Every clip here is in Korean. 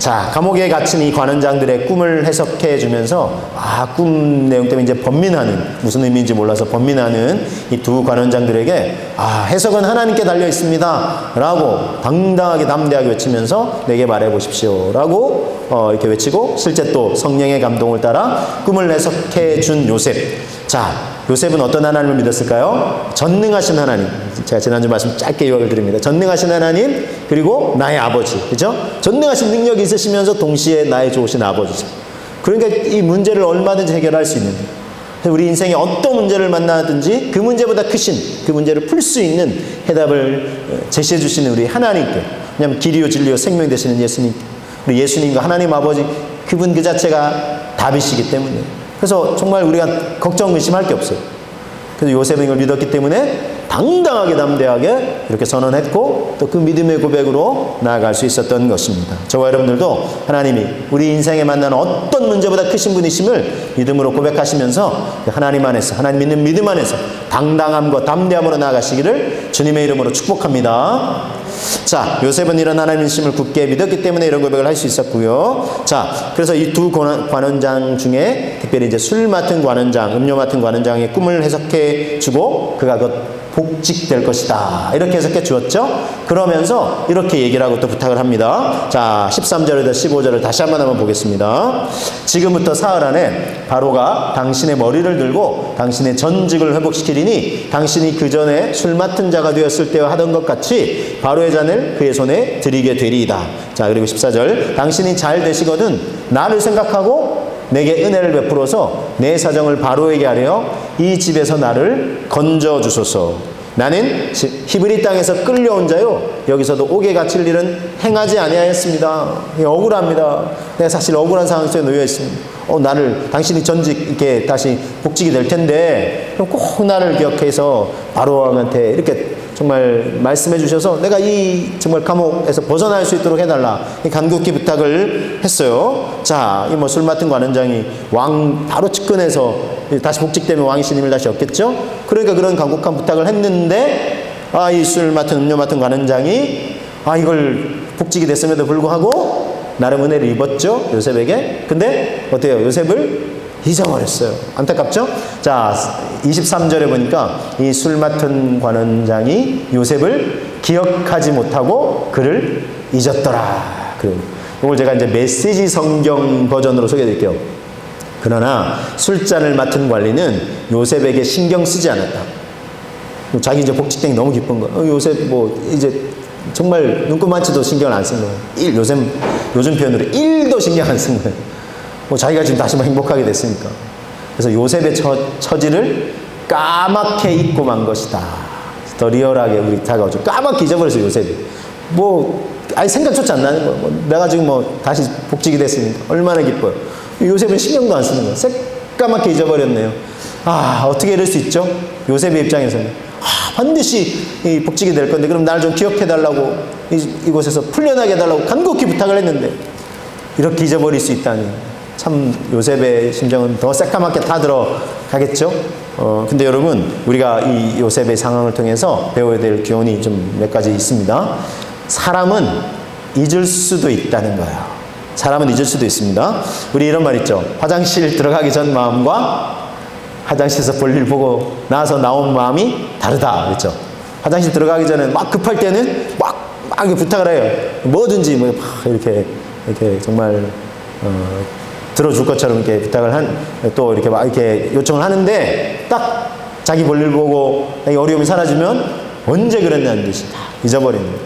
자, 감옥에 갇힌 이 관원장들의 꿈을 해석해 주면서 꿈 내용 때문에 이제 번민하는, 무슨 의미인지 몰라서 번민하는 이 두 관원장들에게 해석은 하나님께 달려 있습니다 라고 당당하게 담대하게 외치면서 내게 말해 보십시오 라고 이렇게 외치고, 실제 또 성령의 감동을 따라 꿈을 해석해 준 요셉. 자, 요셉은 어떤 하나님을 믿었을까요? 전능하신 하나님. 제가 지난주 말씀 짧게 요약을 드립니다. 전능하신 하나님, 그리고 나의 아버지. 그죠? 전능하신 능력이 있으시면서 동시에 나의 좋으신 아버지죠. 그러니까 이 문제를 얼마든지 해결할 수 있는, 우리 인생에 어떤 문제를 만나든지 그 문제보다 크신, 그 문제를 풀 수 있는 해답을 제시해 주시는 우리 하나님께, 왜냐하면 길이요 진리요 생명 되시는 예수님, 우리 예수님과 하나님 아버지, 그분 그 자체가 답이시기 때문에, 그래서 정말 우리가 걱정 의심할 게 없어요. 그래서 요셉은 이걸 믿었기 때문에 당당하게 담대하게 이렇게 선언했고, 또 그 믿음의 고백으로 나아갈 수 있었던 것입니다. 저와 여러분들도 하나님이 우리 인생에 만나는 어떤 문제보다 크신 분이심을 믿음으로 고백하시면서 하나님 안에서, 하나님 믿는 믿음 안에서 당당함과 담대함으로 나아가시기를 주님의 이름으로 축복합니다. 자, 요셉은 이런 하나님이심을 굳게 믿었기 때문에 이런 고백을 할 수 있었고요. 자, 그래서 이 두 관원장 중에 특별히 이제 술 맡은 관원장, 음료 맡은 관원장의 꿈을 해석해 주고, 그가 복직될 것이다 이렇게 해석해 주었죠. 그러면서 이렇게 얘기를 하고 또 부탁을 합니다. 자, 13절에서 15절을 다시 한번 보겠습니다. 지금부터 사흘 안에 바로가 당신의 머리를 들고 당신의 전직을 회복시키리니 당신이 그 전에 술 맡은 자가 되었을 때와 하던 것 같이 바로의 잔을 그의 손에 드리게 되리이다. 자, 그리고 14절, 당신이 잘 되시거든 나를 생각하고 내게 은혜를 베풀어서 내 사정을 바로에게 하려 이 집에서 나를 건져 주소서. 나는 히브리 땅에서 끌려온 자요, 여기서도 옥에 갇힐 일은 행하지 아니하였습니다. 억울합니다. 내가 사실 억울한 상황 속에 놓여 있습니다. 나를, 당신이 전직 이렇게 다시 복직이 될 텐데 그럼 꼭 나를 기억해서 바로 왕한테 이렇게 정말 말씀해 주셔서 내가 이 정말 감옥에서 벗어날 수 있도록 해달라, 간곡히 부탁을 했어요. 자, 이 술 맡은 관원장이 왕 바로 측근해서 다시 복직되면 왕의 신임을 다시 얻겠죠. 그러니까 그런 간곡한 부탁을 했는데, 이 술 맡은 음료 맡은 관원장이 이걸 복직이 됐음에도 불구하고 나름 은혜를 입었죠, 요셉에게. 근데 어때요? 요셉을 잊어버렸어요. 안타깝죠? 자, 23절에 보니까 이 술 맡은 관원장이 요셉을 기억하지 못하고 그를 잊었더라. 이걸 제가 이제 메시지 성경 버전으로 소개해 드릴게요. 그러나 술잔을 맡은 관리는 요셉에게 신경 쓰지 않았다. 자기 이제 복직되니 너무 기쁜 거야. 요셉 이제 정말 눈꼽만치도 신경을 안 쓴 거예요. 요즘 표현으로 1도 신경 안 쓴 거예요. 자기가 지금 다시 행복하게 됐으니까. 그래서 요셉의 처지를 까맣게 잊고 만 것이다. 더 리얼하게 우리 다가오죠. 까맣게 잊어버렸어요, 요셉이. 생각조차 안 나는 거예요. 내가 지금 다시 복직이 됐으니까 얼마나 기뻐요. 요셉은 신경도 안 쓰는 거예요. 새까맣게 잊어버렸네요. 어떻게 이럴 수 있죠? 요셉의 입장에서는 반드시 복직이 될 건데 그럼 나를 좀 기억해달라고, 이곳에서 풀려나게 해달라고 간곡히 부탁을 했는데 이렇게 잊어버릴 수 있다니, 참 요셉의 심정은 더 새까맣게 타들어가겠죠. 근데 여러분, 우리가 이 요셉의 상황을 통해서 배워야 될 교훈이 좀 몇 가지 있습니다. 사람은 잊을 수도 있다는 거예요. 사람은 잊을 수도 있습니다. 우리 이런 말 있죠. 화장실 들어가기 전 마음과 화장실에서 볼일 보고 나서 나온 마음이 다르다 그랬죠. 화장실 들어가기 전에 막 급할 때는 막 부탁을 해요. 뭐든지 이렇게 정말 들어줄 것처럼 이렇게 부탁을 또 이렇게 이렇게 요청을 하는데, 딱 자기 볼일 보고 어려움이 사라지면 언제 그랬냐는 듯이 다 잊어버리는 거예요.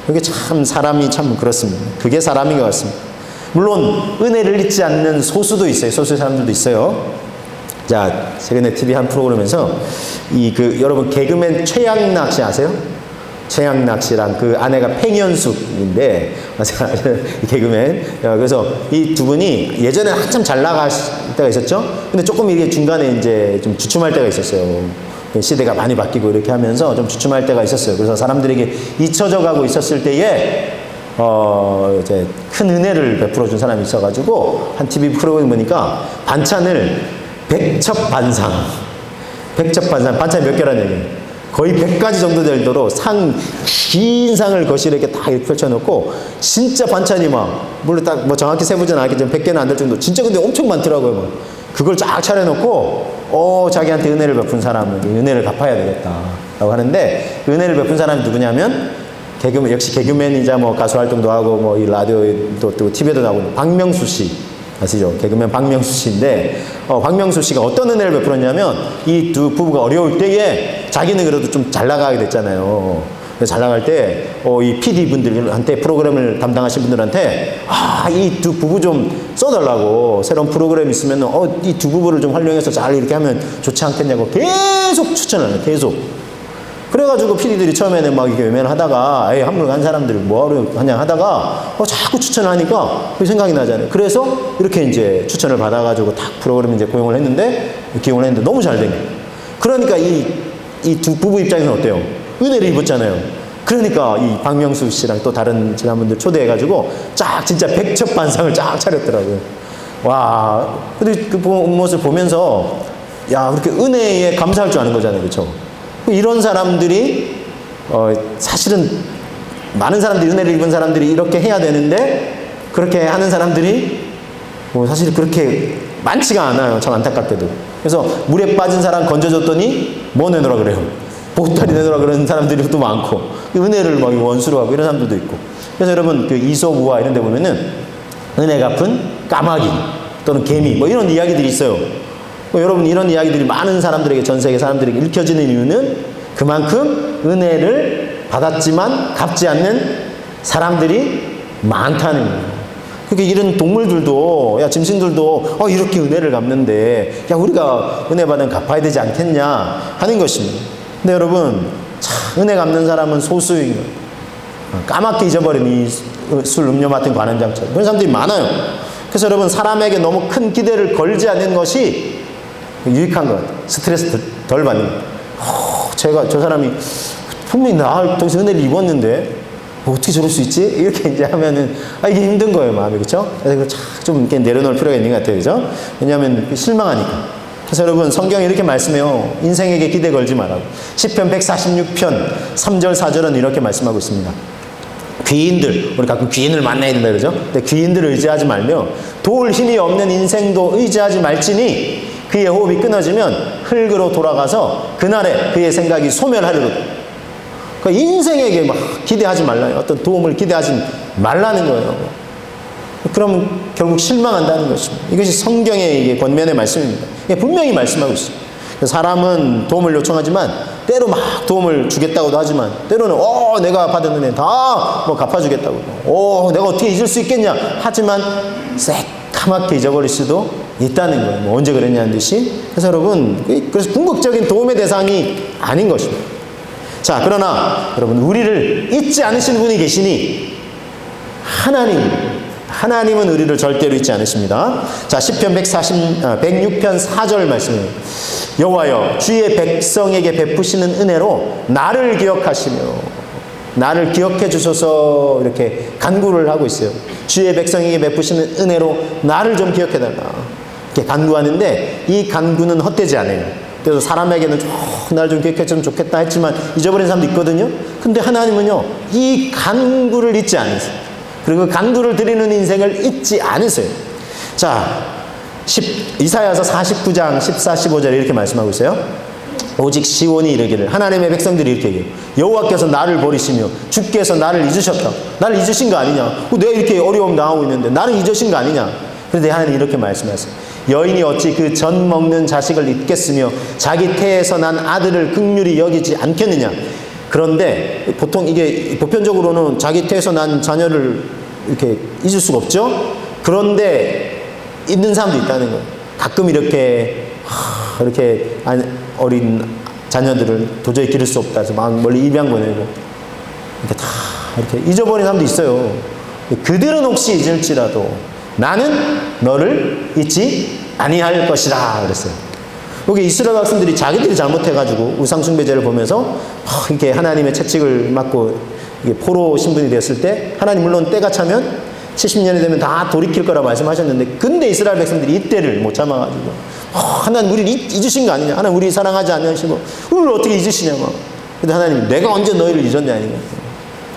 그게 참 사람이 참 그렇습니다. 그게 사람인 것 같습니다. 물론 은혜를 잊지 않는 소수도 있어요. 소수의 사람들도 있어요. 자, 최근에 TV 한 프로그램에서 여러분 개그맨 최양락 씨 아세요? 최양락 씨랑 그 아내가 팽현숙인데, 개그맨. 그래서 이 두 분이 예전에 한참 잘 나갈 때가 있었죠. 근데 조금 이게 중간에 이제 좀 주춤할 때가 있었어요. 시대가 많이 바뀌고 이렇게 하면서 좀 주춤할 때가 있었어요. 그래서 사람들에게 잊혀져 가고 있었을 때에 이제 큰 은혜를 베풀어 준 사람이 있어가지고 한 TV 프로그램 보니까 반찬을 백첩반상, 반찬이 몇 개라는 얘기예요. 거의 100가지 정도 될도록 긴 상을 거실에 이렇게 다 이렇게 펼쳐놓고, 진짜 반찬이 물론 딱 정확히 세보진 않겠지만 100개는 안 될 정도, 진짜 근데 엄청 많더라고요. 그걸 쫙 차려놓고, 자기한테 은혜를 베푼 사람은 은혜를 갚아야 되겠다. 라고 하는데, 은혜를 베푼 사람이 누구냐면, 역시 개그맨이자 가수 활동도 하고, 이 라디오도 뜨고, TV에도 나오고, 박명수 씨. 아시죠? 개그맨 박명수 씨인데, 박명수 씨가 어떤 은혜를 베풀었냐면, 이 두 부부가 어려울 때에 자기는 그래도 좀 잘 나가게 됐잖아요. 잘 나갈 때, 이 PD분들한테, 프로그램을 담당하신 분들한테, 이 두 부부 좀 써달라고, 새로운 프로그램 있으면, 이 두 부부를 좀 활용해서 잘 이렇게 하면 좋지 않겠냐고 계속 추천을 해요. 계속. 그래가지고 PD들이 처음에는 이렇게 외면을 하다가, 한물 간 사람들이 뭐하러 하냐 하다가, 자꾸 추천을 하니까 그 생각이 나잖아요. 그래서 이렇게 이제 추천을 받아가지고 딱 프로그램 이제 기용을 했는데 너무 잘 된 거예요. 그러니까 이 두 부부 입장에서는 어때요? 은혜를 입었잖아요. 그러니까 이 박명수 씨랑 또 다른 지난분들 초대해가지고 진짜 백첩반상을 쫙 차렸더라고요. 와, 근데 그 모습을 보면서, 그렇게 은혜에 감사할 줄 아는 거잖아요. 그렇죠? 이런 사람들이 사실은 많은 사람들이, 은혜를 입은 사람들이 이렇게 해야 되는데, 그렇게 하는 사람들이 사실 그렇게 많지가 않아요. 참 안타깝게도. 그래서 물에 빠진 사람 건져줬더니 뭐 내놓으라 그래요? 보따리 내놓으라 그러는 사람들이 또 많고, 은혜를 원수로 하고 이런 사람들도 있고. 그래서 여러분, 그 이솝우화 이런 데 보면은 은혜 갚은 까마귀 또는 개미 이런 이야기들이 있어요. 여러분, 이런 이야기들이 많은 사람들에게, 전 세계 사람들에게 읽혀지는 이유는 그만큼 은혜를 받았지만 갚지 않는 사람들이 많다는 거예요. 그러니까 이런 동물들도, 짐승들도 이렇게 은혜를 갚는데, 우리가 은혜 받으면 갚아야 되지 않겠냐 하는 것입니다. 근데 여러분, 은혜 갚는 사람은 소수인 거예요. 까맣게 잊어버린 이 술, 음료 맡은 관원장처럼 그런 사람들이 많아요. 그래서 여러분, 사람에게 너무 큰 기대를 걸지 않는 것이 유익한 것 같아요. 스트레스 덜 받는 것 같아요. 저 사람이 분명히 나를 통해서 은혜를 입었는데 어떻게 저럴 수 있지? 이렇게 이제 하면은 이게 힘든 거예요, 마음이. 그렇죠? 그래서 좀 이렇게 내려놓을 필요가 있는 것 같아요. 그렇죠? 왜냐하면 실망하니까. 그래서 여러분, 성경이 이렇게 말씀해요. 인생에게 기대 걸지 말라고. 시편 146편 3절 4절은 이렇게 말씀하고 있습니다. 귀인들, 우리 가끔 귀인을 만나야 된다 그러죠? 근데 귀인들을 의지하지 말며 도울 힘이 없는 인생도 의지하지 말지니 그의 호흡이 끊어지면 흙으로 돌아가서 그날에 그의 생각이 소멸하리로다. 그러니까 인생에게 기대하지 말라요. 어떤 도움을 기대하지 말라는 거예요. 그러면 결국 실망한다는 것입니다. 이것이 성경의 이게 권면의 말씀입니다. 분명히 말씀하고 있어요. 사람은 도움을 요청하지만 때로 도움을 주겠다고도 하지만 때로는 내가 받은 은혜 다 갚아주겠다고, 내가 어떻게 잊을 수 있겠냐 하지만 새까맣게 잊어버릴 수도 있다는 거예요. 언제 그랬냐는 듯이. 그래서 여러분, 그래서 궁극적인 도움의 대상이 아닌 것입니다. 자, 그러나 여러분, 우리를 잊지 않으시는 분이 계시니 하나님은 우리를 절대로 잊지 않으십니다. 자, 시편 106편 4절 말씀이에요. 여호와여, 주의 백성에게 베푸시는 은혜로 나를 기억하시며, 나를 기억해 주셔서 이렇게 간구를 하고 있어요. 주의 백성에게 베푸시는 은혜로 나를 좀 기억해 달라. 이렇게 간구하는데 이 간구는 헛되지 않아요. 그래서 사람에게는 날 좀 기억해 주면 좋겠다 했지만 잊어버린 사람도 있거든요. 근데 하나님은요, 이 간구를 잊지 않으세요. 그리고 간구를 드리는 인생을 잊지 않으세요. 자, 이사야서 49장 14, 15절에 이렇게 말씀하고 있어요. 오직 시온이 이르기를, 하나님의 백성들이 이렇게 얘기해요. 여호와께서 나를 버리시며 주께서 나를 잊으셨다. 나를 잊으신 거 아니냐? 내가 이렇게 어려움 당하고 있는데 나를 잊으신 거 아니냐? 그런데 하나님 이렇게 말씀하세요. 여인이 어찌 그 젖 먹는 자식을 잊겠으며 자기 태에서 난 아들을 긍휼히 여기지 않겠느냐? 그런데 보통 이게 보편적으로는 자기 태에서 난 자녀를 이렇게 잊을 수가 없죠? 그런데 있는 사람도 있다는 거예요. 가끔 이렇게 어린 자녀들을 도저히 기를 수 없다 해서 막 멀리 입양 보내고 이렇게 다 이렇게 잊어버린 사람도 있어요. 그들은 혹시 잊을지라도 나는 너를 잊지 아니할 것이라 그랬어요. 여기 이스라엘 백성들이 자기들이 잘못해가지고 우상숭배제를 보면서 이렇게 하나님의 채찍을 맞고 포로 신분이 됐을 때, 하나님 물론 때가 차면 70년이 되면 다 돌이킬 거라 말씀하셨는데, 근데 이스라엘 백성들이 이때를 못 참아가지고 하나님 우리를 잊으신 거 아니냐, 하나님 우리 사랑하지 않으시고 우리를 어떻게 잊으시냐고 근데 하나님이 내가 언제 너희를 잊었냐 아니냐.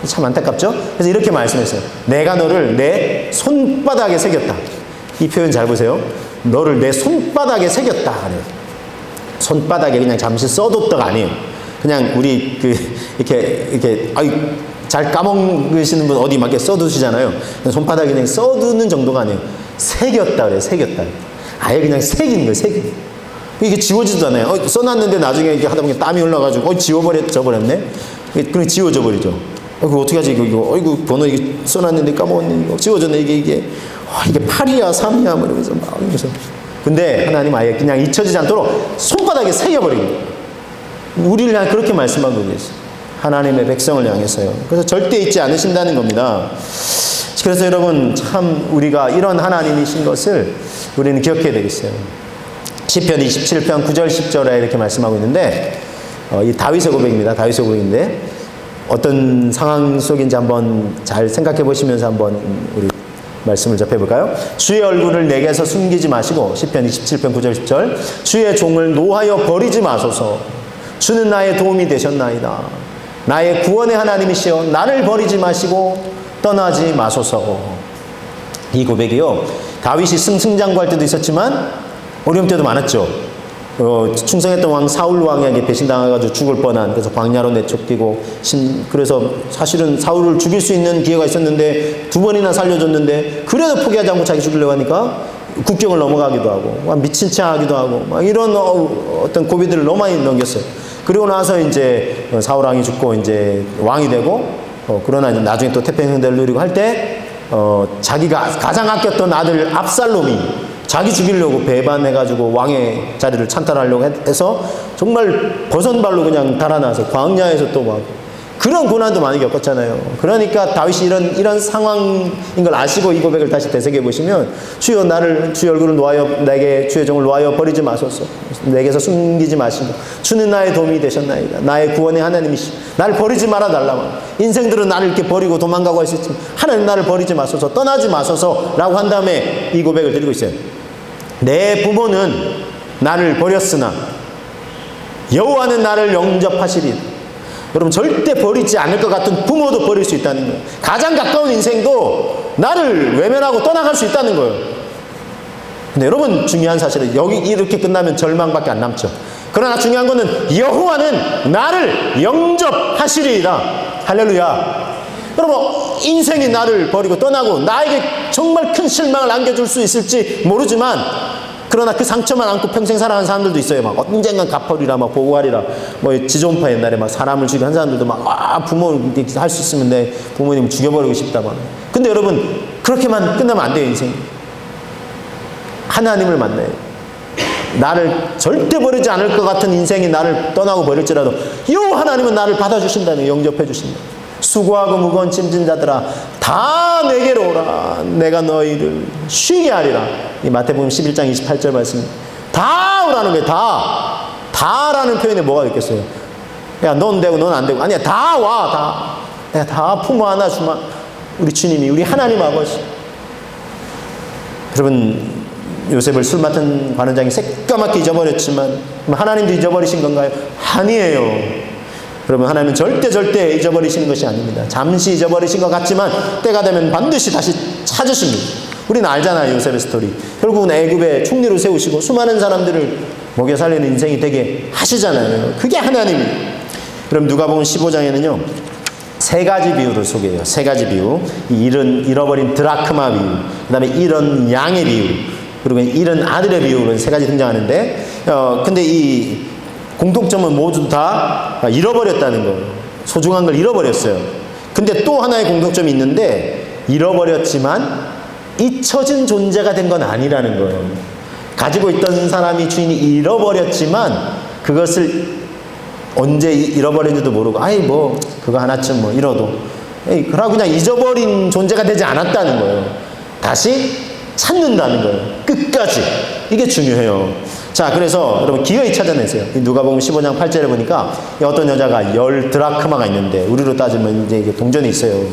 참 안타깝죠? 그래서 이렇게 말씀했어요. 내가 너를 내 손바닥에 새겼다. 이 표현 잘 보세요. 너를 내 손바닥에 새겼다. 손바닥에 그냥 잠시 써뒀다가 아니에요. 그냥 우리 이렇게 잘 까먹으시는 분 어디 막 이렇게 써두시잖아요. 손바닥에 그냥 써두는 정도가 아니에요. 새겼다 그래요. 새겼다. 아예 그냥 새긴 거예요. 새긴. 이게 지워지지도 않아요. 써놨는데 나중에 이렇게 하다 보니 땀이 흘러가지고 지워버렸네. 그냥 지워져 버리죠. 그거 어떻게 하지? 이거 번호 이게 써놨는데 까먹었네. 이거 지워졌네. 이게 8이야 3이야 뭐 이러면서 막 이러면서. 근데 하나님 아예 그냥 잊혀지지 않도록 손바닥에 새겨버린 거예요. 우리를 향해 그렇게 말씀하고 계세요. 하나님의 백성을 향해서요. 그래서 절대 잊지 않으신다는 겁니다. 그래서 여러분 참 우리가 이런 하나님이신 것을 우리는 기억해야 되겠어요. 시편 27편 9절 10절에 이렇게 말씀하고 있는데 이 다윗의 고백입니다. 다윗의 고백인데 어떤 상황 속인지 한번 잘 생각해 보시면서 한번 우리 말씀을 접해볼까요? 주의 얼굴을 내게서 숨기지 마시고 시편 27편 9절 10절 주의 종을 노하여 버리지 마소서. 주는 나의 도움이 되셨나이다. 나의 구원의 하나님이시여 나를 버리지 마시고 떠나지 마소서. 이 고백이요, 다윗이 승승장구할 때도 있었지만 어려움 때도 많았죠. 충성했던 왕 사울 왕에게 배신당해가지고 죽을 뻔한, 그래서 광야로 내쫓기고, 그래서 사실은 사울을 죽일 수 있는 기회가 있었는데 2번이나 살려줬는데 그래도 포기하지 않고 자기 죽이려고 하니까 국경을 넘어가기도 하고 미친 체 하기도 하고 막 이런 어떤 고비들을 너무 많이 넘겼어요. 그리고 나서 이제 사울 왕이 죽고 이제 왕이 되고 그러나 나중에 또 태평양대를 누리고 할 때 자기가 가장 아꼈던 아들 압살롬이 자기 죽이려고 배반해가지고 왕의 자리를 찬탈하려고 해서 정말 버선발로 그냥 달아나서 광야에서 또 막 그런 고난도 많이 겪었잖아요. 그러니까 다윗이 이런 상황인 걸 아시고 이 고백을 다시 되새겨 보시면 주여 나를 주의 얼굴을 놓아여 내게 주의 종을 놓아여 버리지 마소서. 내게서 숨기지 마시고 주는 나의 도움이 되셨나이다. 나의 구원의 하나님이시 나를 버리지 말아 달라고. 인생들은 나를 이렇게 버리고 도망가고 할 수 있지만 하나님 나를 버리지 마소서, 떠나지 마소서 라고 한 다음에 이 고백을 드리고 있어요. 내 부모는 나를 버렸으나 여호와는 나를 영접하시리. 여러분 절대 버리지 않을 것 같은 부모도 버릴 수 있다는 거예요. 가장 가까운 인생도 나를 외면하고 떠나갈 수 있다는 거예요. 근데 여러분 중요한 사실은 여기 이렇게 끝나면 절망밖에 안 남죠. 그러나 중요한 거는 여호와는 나를 영접하시리이다. 할렐루야. 여러분 인생이 나를 버리고 떠나고 나에게 정말 큰 실망을 안겨줄 수 있을지 모르지만 그러나 그 상처만 안고 평생 살아가는 사람들도 있어요. 막 언젠간 갚으리라, 막 보고하리라. 뭐 지존파 옛날에 막 사람을 죽이고 한 사람들도 막 부모 할 수 있으면 내 부모님 죽여버리고 싶다 막. 근데 여러분 그렇게만 끝나면 안 돼요. 인생. 하나님을 만나요. 나를 절대 버리지 않을 것 같은 인생이 나를 떠나고 버릴지라도 여호와 하나님은 나를 받아주신다는, 영접해 주신다. 수고하고 무거운 짐진 자들아 다 내게로 오라. 내가 너희를 쉬게 하리라. 이 마태복음 11장 28절 말씀. 다 오라는 거예요. 다라는 표현에 뭐가 있겠어요? 야, 넌 되고 넌 안 되고. 아니야, 다 와. 다 품어 안아 주마. 우리 주님이, 우리 하나님 아버지. 여러분 요셉을 술 맡은 관원장이 새까맣게 잊어버렸지만 하나님도 잊어버리신 건가요? 아니에요. 여러분 하나님은 절대 잊어버리시는 것이 아닙니다. 잠시 잊어버리신 것 같지만 때가 되면 반드시 다시 찾으십니다. 우리는 알잖아요. 요셉의 스토리. 결국은 애굽의 총리로 세우시고 수많은 사람들을 먹여 살리는 인생이 되게 하시잖아요. 그게 하나님이에요. 그럼 누가복음 15장에는요 3가지 비유를 소개해요. 3가지 비유. 잃어버린 드라크마 비유, 그 다음에 잃은 양의 비유, 그리고 잃은 아들의 비유는 3가지 등장하는데 근데 이 공통점은 모두 다 잃어버렸다는 거예요. 소중한 걸 잃어버렸어요. 근데 또 하나의 공통점이 있는데 잃어버렸지만 잊혀진 존재가 된 건 아니라는 거예요. 가지고 있던 사람이 주인이 잃어버렸지만 그것을 언제 잃어버린지도 모르고 뭐 그거 하나쯤 뭐 잃어도 그러고 그냥 잊어버린 존재가 되지 않았다는 거예요. 다시 찾는다는 거예요. 끝까지. 이게 중요해요. 자, 그래서 여러분 기어이 찾아내세요. 누가복음 15장 8절에 보니까 어떤 여자가 10 드라크마가 있는데 우리로 따지면 이제 이게 동전이 있어요.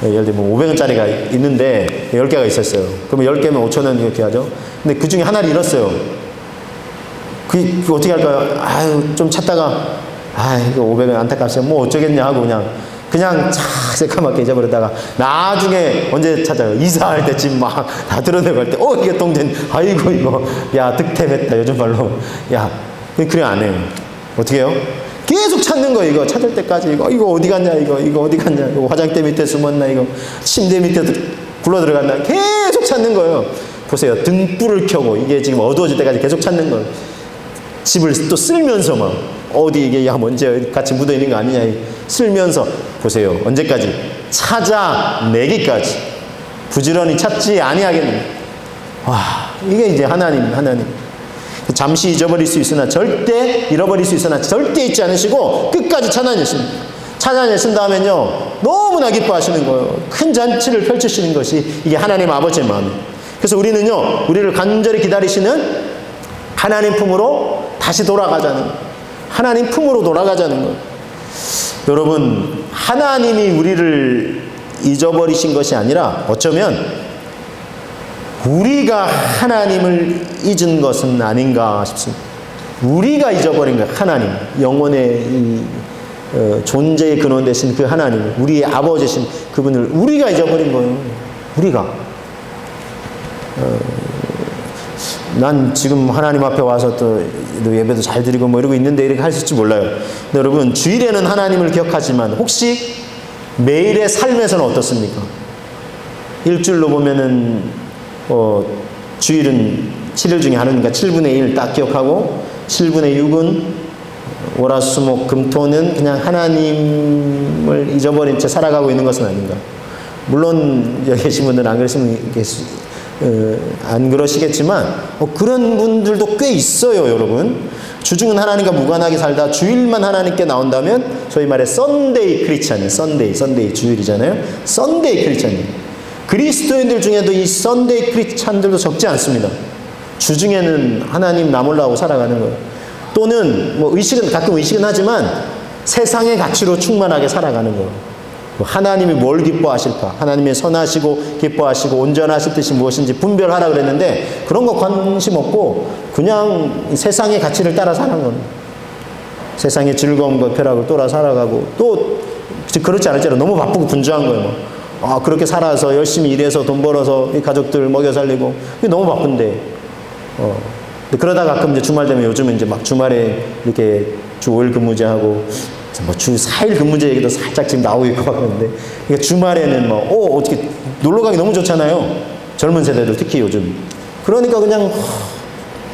예를 들면 500원짜리가 있는데 10개가 있었어요. 그러면 10개면 5,000원 이렇게 하죠. 근데 그 중에 하나를 잃었어요. 그 어떻게 할까요? 좀 찾다가 아, 이거 500원 안타깝지. 뭐 어쩌겠냐 하고 그냥 새까맣게 잊어버렸다가 나중에 언제 찾아요? 이사할 때 집 막 다 드러내고 할 때, 이게 똥된, 아이고, 이거, 야, 득템했다. 요즘 말로. 야, 그래 안 해요. 어떻게 해요? 계속 찾는 거, 이거. 찾을 때까지, 이거 어디 갔냐, 이거 어디 갔냐. 이거 화장대 밑에 숨었나, 이거. 침대 밑에 굴러 들어갔나. 계속 찾는 거예요. 보세요. 등불을 켜고, 이게 지금 어두워질 때까지 계속 찾는 거예요. 집을 또 쓸면서 막, 어디 이게, 야, 먼지 같이 묻어 있는 거 아니냐. 쓸면서, 보세요. 언제까지? 찾아내기까지. 부지런히 찾지 아니하겠네. 와, 이게 이제 하나님. 잠시 잊어버릴 수 있으나 절대 잃어버릴 수 있으나 절대 잊지 않으시고 끝까지 찾아내십니다. 찾아내신 다음에는요, 너무나 기뻐하시는 거예요. 큰 잔치를 펼치시는 것이 이게 하나님 아버지의 마음이에요. 그래서 우리를 간절히 기다리시는 하나님 품으로 다시 돌아가자는, 하나님 품으로 돌아가자는 거예요. 여러분, 하나님이 우리를 잊어버리신 것이 아니라 어쩌면 우리가 하나님을 잊은 것은 아닌가 싶습니다. 우리가 잊어버린 거예요. 하나님, 영혼의 존재의 근원 되신 그 하나님, 우리의 아버지신 그분을 우리가 잊어버린 거예요. 우리가. 난 지금 하나님 앞에 와서 또 예배도 잘 드리고 뭐 이러고 있는데 이렇게 하실지 몰라요. 근데 여러분, 주일에는 하나님을 기억하지만 혹시 매일의 삶에서는 어떻습니까? 일주일로 보면은 주일은 7일 중에 하루니까 7분의 1 딱 기억하고 7분의 6은 월화수목 금토는 그냥 하나님을 잊어버린 채 살아가고 있는 것은 아닌가. 물론 여기 계신 분들은 안 그러시겠지만 그런 분들도 꽤 있어요. 여러분, 주중은 하나님과 무관하게 살다 주일만 하나님께 나온다면 소위 말해 썬데이 크리스찬이, 썬데이 주일이잖아요. 썬데이 크리스찬이. 그리스도인들 중에도 이 썬데이 크리스찬들도 적지 않습니다. 주중에는 하나님 나몰라고 살아가는 거예요. 또는 뭐 가끔 의식은 하지만 세상의 가치로 충만하게 살아가는 거예요. 하나님이 뭘 기뻐하실까? 하나님이 선하시고 기뻐하시고 온전하실 뜻이 무엇인지 분별하라 그랬는데 그런 거 관심 없고 그냥 세상의 가치를 따라 사는 거예요. 세상의 즐거움과 쾌락을 따라 살아가고, 또 그렇지 않을지라도 너무 바쁘고 분주한 거예요. 그렇게 살아서 열심히 일해서 돈 벌어서 이 가족들 먹여 살리고 너무 바쁜데 그러다가 가끔 이제 주말 되면 요즘은 이제 막 주말에 이렇게 주 5일 근무제 하고 뭐 주 4일 근무제 얘기도 살짝 지금 나오고 있고 그러는데, 그러니까 주말에는 어떻게 놀러 가기 너무 좋잖아요. 젊은 세대들 특히 요즘. 그러니까 그냥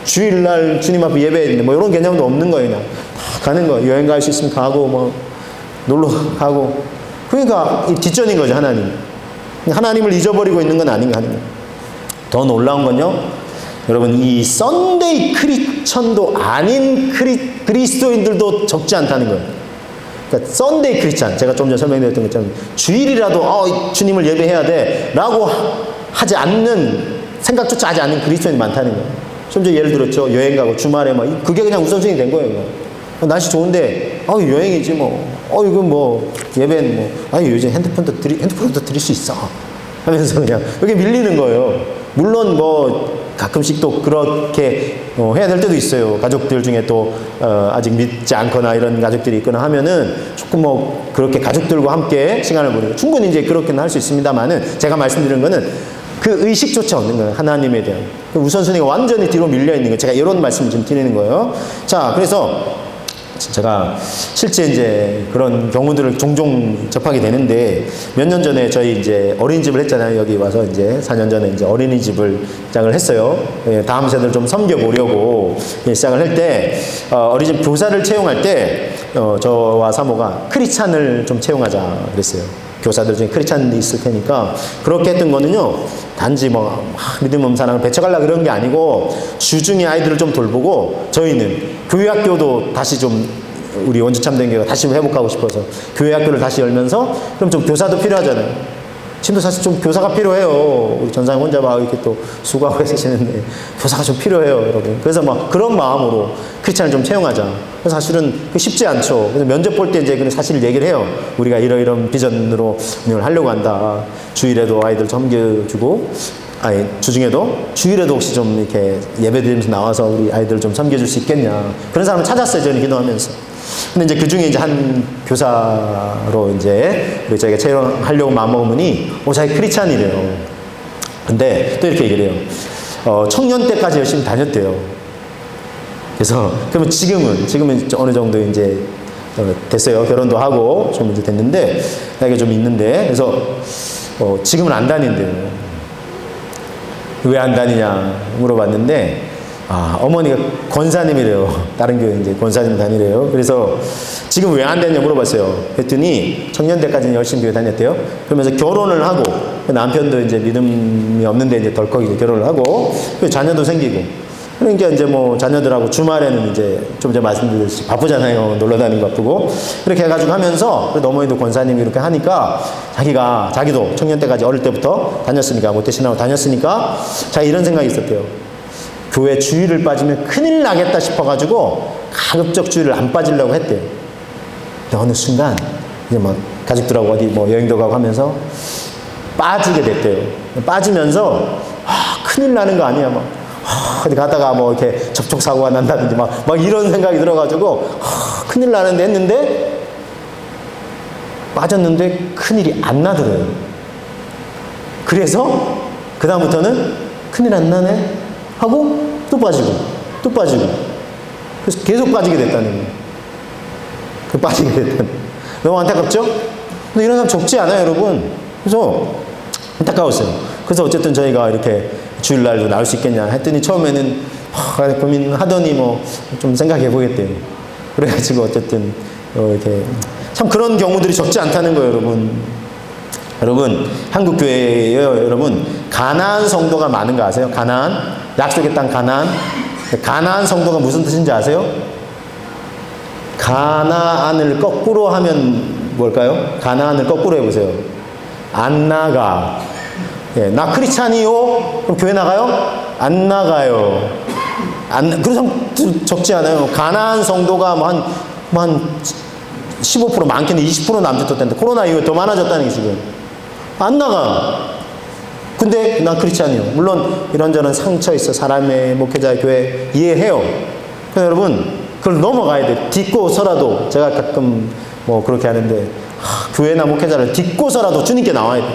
주일날 주님 앞에 예배했는데 뭐 이런 개념도 없는 거예요. 그냥 다 가는 거예요. 여행 갈 수 있으면 가고 뭐 놀러 가고. 그러니까 뒷전인 거죠. 하나님을 잊어버리고 있는 건 아닌가 하는 거예요. 더 놀라운 건요, 여러분, 이 썬데이 크리스천도 아닌 그리스도인들도 적지 않다는 거예요. 그러니까 썬데이 크리스천, 제가 좀 전에 설명드렸던 것처럼 주일이라도 주님을 예배해야 돼 라고 하지 않는, 생각조차 하지 않는 그리스도인이 많다는 거예요. 좀 전에 예를 들었죠. 여행 가고 주말에 그게 그냥 우선순위 된 거예요. 날씨 좋은데 여행이지 이건 예배는 요즘 핸드폰도 드릴 수 있어 하면서 그냥 여기 밀리는 거예요. 물론 가끔씩 또 그렇게 해야 될 때도 있어요. 가족들 중에 또 아직 믿지 않거나 이런 가족들이 있거나 하면은 조금 그렇게 가족들과 함께 시간을 보내고 충분히 이제 그렇게는 할 수 있습니다만은, 제가 말씀드리는 거는 그 의식조차 없는 거예요. 하나님에 대한 우선순위가 완전히 뒤로 밀려 있는 거예요. 제가 이런 말씀을 좀 드리는 거예요. 자, 그래서 제가 실제 이제 그런 경우들을 종종 접하게 되는데, 몇 년 전에 저희 이제 어린이집을 했잖아요. 여기 와서 이제 4년 전에 이제 어린이집을 시작을 했어요. 다음 세대를 좀 섬겨보려고 시작을 할 때, 어린이집 교사를 채용할 때, 저와 사모가 크리스찬을 좀 채용하자 그랬어요. 교사들 중에 크리스찬이 있을 테니까. 그렇게 했던 거는요, 단지 믿음 없는 사람을 배척하려고 그런 게 아니고, 주중에 아이들을 좀 돌보고, 저희는 교회학교도 다시 좀 우리 원주참된교회가 다시 회복하고 싶어서 교회학교를 다시 열면서, 그럼 좀 교사도 필요하잖아요. 지금도 사실 좀 교사가 필요해요. 우리 전사님 혼자 이렇게 또 수고하고 계시는데 교사가 좀 필요해요, 여러분. 그래서 그런 마음으로 크리스찬을 좀 채용하자. 그래서 사실은 쉽지 않죠. 그래서 면접 볼 때 이제 사실 얘기를 해요. 우리가 이런 비전으로 운영을 하려고 한다. 주일에도 아이들 섬겨주고, 주중에도, 주일에도 혹시 좀 이렇게 예배 드리면서 나와서 우리 아이들 좀 섬겨줄 수 있겠냐. 그런 사람을 찾았어요, 저는 기도하면서. 근데 이제 그 중에 이제 한 교사로 이제 저희가 채용하려고 마음먹으니, 자기 크리스찬이래요. 근데 또 이렇게 얘기를 해요. 청년 때까지 열심히 다녔대요. 그래서, 그러면 지금은 어느 정도 이제 됐어요. 결혼도 하고 좀 이제 됐는데, 나이가 좀 있는데, 그래서 지금은 안 다닌대요. 왜 안 다니냐 물어봤는데, 어머니가 권사님이래요. 다른 교회 이제 권사님 다니래요. 그래서 지금 왜 안 다니냐 물어봤어요. 그랬더니 청년 때까지는 열심히 교회 다녔대요. 그러면서 결혼을 하고, 남편도 이제 믿음이 없는데 이제 덜컥 이제 결혼을 하고, 자녀도 생기고, 그러니까 이제 뭐 자녀들하고 주말에는 이제 좀 전에 말씀드렸듯이 바쁘잖아요. 놀러 다니는 거 바쁘고. 그렇게 해가지고 하면서, 어머니도 권사님이 이렇게 하니까 자기도 청년 때까지 어릴 때부터 다녔으니까, 모태신앙으로 다녔으니까, 자기 이런 생각이 있었대요. 교회 주일을 빠지면 큰일 나겠다 싶어가지고 가급적 주일을 안 빠지려고 했대요. 근데 어느 순간 이제 막 가족들하고 어디 뭐 여행도 가고 하면서 빠지게 됐대요. 빠지면서 큰일 나는 거 아니야, 막 어디 가다가 뭐 이렇게 접촉사고가 난다든지 막 이런 생각이 들어가지고 큰일 나는데 했는데, 빠졌는데 큰일이 안 나더래요. 그래서 그다음부터는 큰일 안 나네 하고 또 빠지고 그래서 계속 빠지게 됐다는 거예요. 빠지게 됐다는. 너무 안타깝죠? 근데 이런 사람 적지 않아요, 여러분. 그래서 안타까웠어요. 그래서 어쨌든 저희가 이렇게 주일날도 나올 수 있겠냐 했더니, 처음에는 고민하더니 뭐 좀 생각해 보겠대요. 그래가지고 어쨌든 이렇게 참 그런 경우들이 적지 않다는 거예요, 여러분. 한국 교회에요, 여러분. 가나안 성도가 많은 거 아세요? 가나안, 약속의 땅 가나안. 가나안 성도가 무슨 뜻인지 아세요? 가나안을 거꾸로 하면 뭘까요? 가나안을 거꾸로 해보세요. 안 나가. 나 크리스찬이요? 그럼 교회 나가요? 안 나가요. 그래서 적지 않아요. 가나안 성도가 한 15% 많게는 20% 남짓됐는데, 코로나 이후에 더 많아졌다는 게 지금. 안 나가. 근데 난 크리스찬이요. 물론 이런저런 상처 있어. 사람의 목회자 교회 이해해요. 그래서 여러분, 그걸 넘어가야 돼. 딛고서라도. 제가 가끔 뭐 그렇게 하는데, 교회나 목회자를 딛고서라도 주님께 나와야 돼.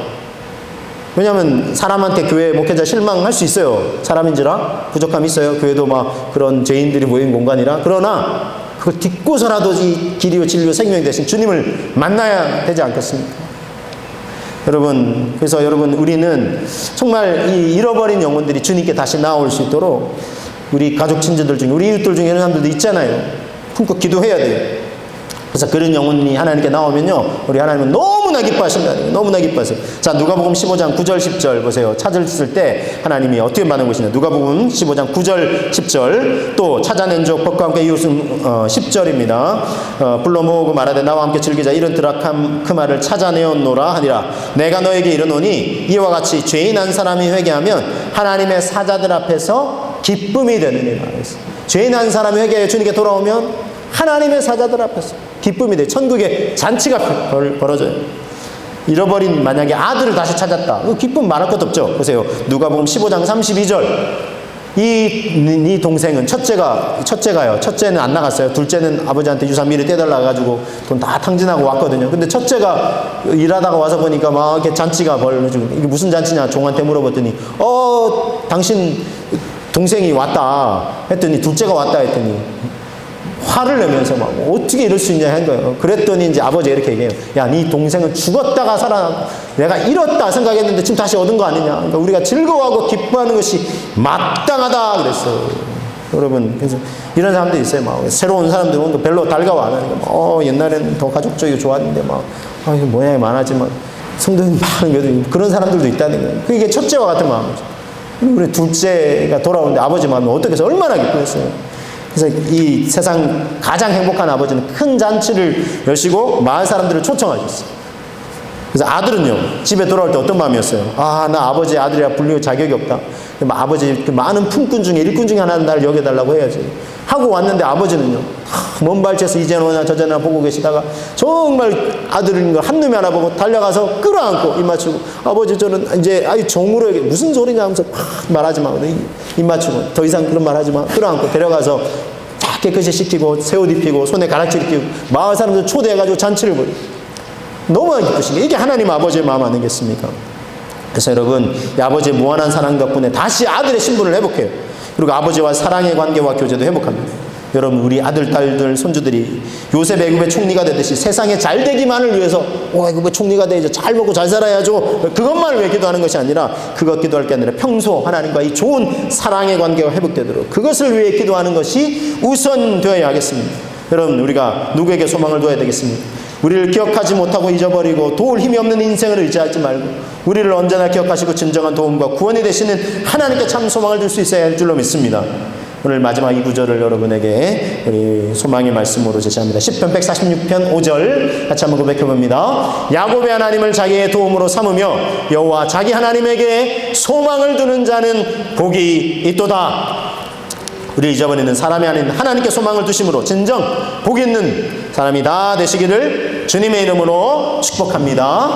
왜냐하면 사람한테 교회 목회자 실망할 수 있어요. 사람인지라 부족함이 있어요. 교회도 막 그런 죄인들이 모인 공간이라. 그러나 그걸 딛고서라도 이 길이요 진리요 생명이 되신 주님을 만나야 되지 않겠습니까? 여러분, 그래서 여러분, 우리는 정말 이 잃어버린 영혼들이 주님께 다시 나올 수 있도록 우리 가족 친지들 중에, 우리 이웃들 중에 이런 사람들도 있잖아요. 품고 기도해야 돼요. 그래서 그런 영혼이 하나님께 나오면요, 우리 하나님은 너무나 기뻐하신다는 거예요. 너무나 기뻐하세요. 자, 누가복음 15장 9절 10절 보세요. 찾았을 때 하나님이 어떻게 반응을 보시냐. 누가복음 15장 9절 10절. 또 찾아낸 족 법과 함께 이웃은 10절입니다. 불러 모으고 말하되 나와 함께 즐기자. 이런 드라크 말을 찾아내었노라 하니라. 내가 너에게 이르노니 이와 같이 죄인 한 사람이 회개하면 하나님의 사자들 앞에서 기쁨이 되느니라. 죄인 한 사람이 회개해 주님께 돌아오면 하나님의 사자들 앞에서 기쁨이 돼. 천국에 잔치가 벌어져요. 잃어버린 만약에 아들을 다시 찾았다. 기쁨 말할 것도 없죠. 보세요. 누가복음 15장 32절. 이 동생은 첫째가요. 첫째는 안 나갔어요. 둘째는 아버지한테 유산 미리 떼달라 가지고 돈 다 탕진하고 왔거든요. 근데 첫째가 일하다가 와서 보니까 막 이렇게 잔치가 벌어지고, 이게 무슨 잔치냐 종한테 물어봤더니, 당신 동생이 왔다 했더니, 둘째가 왔다 했더니 화를 내면서 막 어떻게 이럴 수 있냐 한 거예요. 그랬더니 이제 아버지가 이렇게 얘기해요. 야, 네 동생은 죽었다가 살아나고 내가 잃었다 생각했는데 지금 다시 얻은 거 아니냐. 그러니까 우리가 즐거워하고 기뻐하는 것이 마땅하다 그랬어요. 여러분, 그래서 이런 사람들이 있어요. 막 새로운 사람들은 별로 달가워 안 하니까 옛날에는 더 가족적이고 좋았는데 막 이거 모양이 많아지만 성도님 많은 그런 사람들도 있다는 거예요. 그게 첫째와 같은 마음이죠. 우리 둘째가 돌아오는데 아버지 마음이 어떻게 해서 얼마나 기쁘겠어요. 그래서 이 세상 가장 행복한 아버지는 큰 잔치를 여시고 마을 사람들을 초청하셨어요. 그래서 아들은요, 집에 돌아올 때 어떤 마음이었어요? 나 아버지의 아들이라 불릴 자격이 없다. 아버지 그 많은 품꾼 중에 일꾼 중에 하나는 나를 여겨달라고 해야지 하고 왔는데, 아버지는요, 먼 발치에서 이제는 오나 저제나 보고 계시다가 정말 아들인 걸 한눈에 알아보고 달려가서 끌어안고 입 맞추고, 아버지 저는 이제 종으로 무슨 소리냐 하면서 말하지 마. 입 맞추고 더 이상 그런 말 하지 마. 끌어안고 데려가서 깨끗이 씻기고 새 옷 입히고 손에 가락지를 끼고 마을 사람들 초대해가지고 잔치를 벌여. 너무 기쁘신 게 이게 하나님 아버지의 마음 아니겠습니까? 그래서 여러분, 이 아버지의 무한한 사랑 덕분에 다시 아들의 신분을 회복해요. 그리고 아버지와 사랑의 관계와 교제도 회복합니다. 여러분, 우리 아들, 딸들, 손주들이 요셉 애굽의 총리가 되듯이 세상에 잘 되기만을 위해서 애굽의 총리가 되야죠, 잘 먹고 잘 살아야죠, 그것만을 위해 기도하는 것이 아니라, 그것 기도할 게 아니라 평소 하나님과 이 좋은 사랑의 관계가 회복되도록 그것을 위해 기도하는 것이 우선 되어야 하겠습니다. 여러분, 우리가 누구에게 소망을 둬야 되겠습니까? 우리를 기억하지 못하고 잊어버리고 도울 힘이 없는 인생을 의지하지 말고 우리를 언제나 기억하시고 진정한 도움과 구원이 되시는 하나님께 참 소망을 둘 수 있어야 할 줄로 믿습니다. 오늘 마지막 이 구절을 여러분에게 우리 소망의 말씀으로 제시합니다. 시편 146편 5절 같이 한번 고백해봅니다. 야곱의 하나님을 자기의 도움으로 삼으며 여호와 자기 하나님에게 소망을 두는 자는 복이 있도다. 우리 잊어버리는 사람이 아닌 하나님께 소망을 두심으로 진정 복 있는 사람이 다 되시기를 주님의 이름으로 축복합니다.